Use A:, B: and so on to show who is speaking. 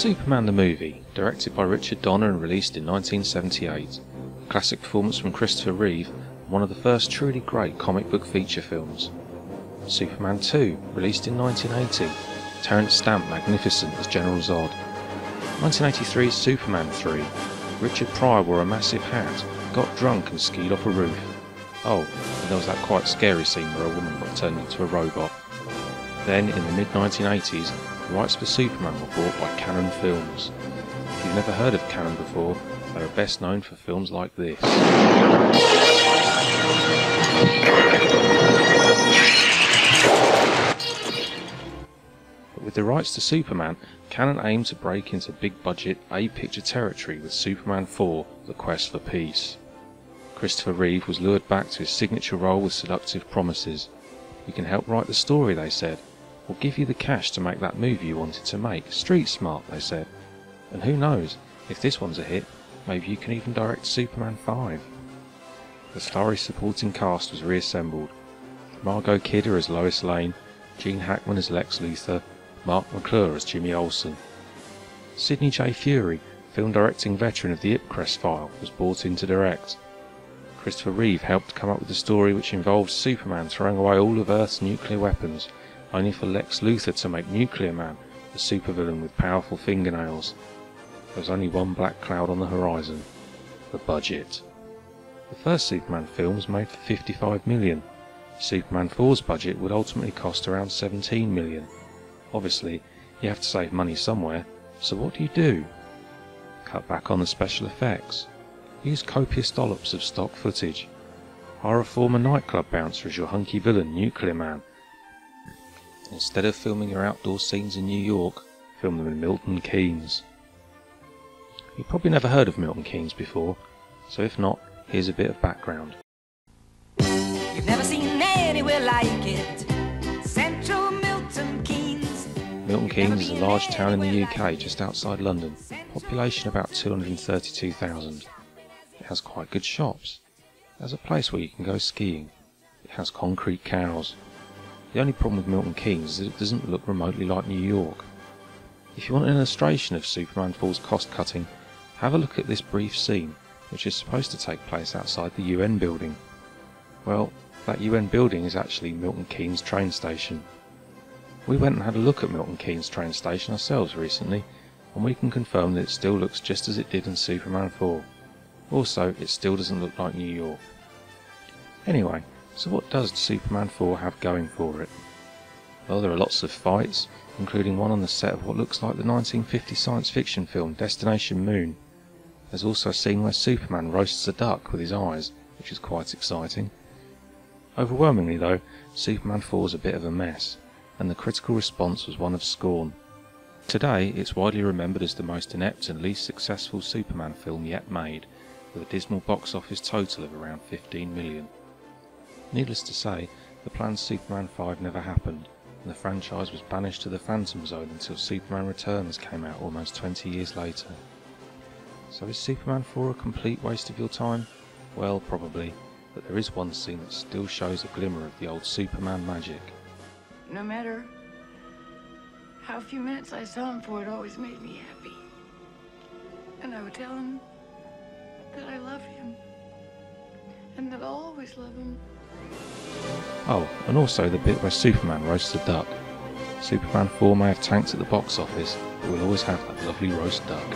A: Superman the movie, directed by Richard Donner and released in 1978. A classic performance from Christopher Reeve, one of the first truly great comic book feature films. Superman 2, released in 1980. Terence Stamp magnificent as General Zod. 1983's Superman 3. Richard Pryor wore a massive hat, got drunk and skied off a roof. Oh, and there was that quite scary scene where a woman got turned into a robot. Then, in the mid-1980s, the rights for Superman were bought by Cannon Films. If you've never heard of Cannon before, they are best known for films like this. But with the rights to Superman, Cannon aimed to break into big-budget A-picture territory with Superman 4, The Quest for Peace. Christopher Reeve was lured back to his signature role with seductive promises. "We can help write the story," they said. "We'll give you the cash to make that movie you wanted to make. Street smart," they said. "And who knows, if this one's a hit, maybe you can even direct Superman 5. The starry supporting cast was reassembled. Margot Kidder as Lois Lane, Gene Hackman as Lex Luthor, Mark McClure as Jimmy Olsen. Sidney J. Furie, film directing veteran of the Ipcress file, was brought in to direct. Christopher Reeve helped come up with a story which involved Superman throwing away all of Earth's nuclear weapons, only for Lex Luthor to make Nuclear Man, a supervillain with powerful fingernails. There was only one black cloud on the horizon: the budget. The first Superman film was made for $55 million. Superman 4's budget would ultimately cost around $17 million. Obviously, you have to save money somewhere, so what do? Cut back on the special effects. Use copious dollops of stock footage. Hire a former nightclub bouncer as your hunky villain, Nuclear Man. Instead of filming your outdoor scenes in New York, film them in Milton Keynes. You've probably never heard of Milton Keynes before, so if not, here's a bit of background.
B: You've never seen anywhere like it. Central Milton Keynes.
A: Milton Keynes is a large town in the UK just outside London, population about 232,000. It has quite good shops. It has a place where you can go skiing. It has concrete cows. The only problem with Milton Keynes is that it doesn't look remotely like New York. If you want an illustration of Superman 4's cost cutting, have a look at this brief scene, which is supposed to take place outside the UN building. Well, that UN building is actually Milton Keynes train station. We went and had a look at Milton Keynes train station ourselves recently, and we can confirm that it still looks just as it did in Superman 4. Also, it still doesn't look like New York. Anyway, so what does Superman 4 have going for it? Well, there are lots of fights, including one on the set of what looks like the 1950 science fiction film Destination Moon. There's also a scene where Superman roasts a duck with his eyes, which is quite exciting. Overwhelmingly though, Superman 4 is a bit of a mess, and the critical response was one of scorn. Today, it's widely remembered as the most inept and least successful Superman film yet made, with a dismal box office total of around 15 million. Needless to say, the planned Superman 5 never happened, and the franchise was banished to the Phantom Zone until Superman Returns came out almost 20 years later. So is Superman 4 a complete waste of your time? Well, probably, but there is one scene that still shows a glimmer of the old Superman magic.
C: No matter how few minutes I saw him for, it always made me happy. And I would tell him that I love him, and that I'll always love him.
A: Oh, and also the bit where Superman roasts a duck. Superman 4 may have tanked at the box office, but we'll always have that lovely roast duck.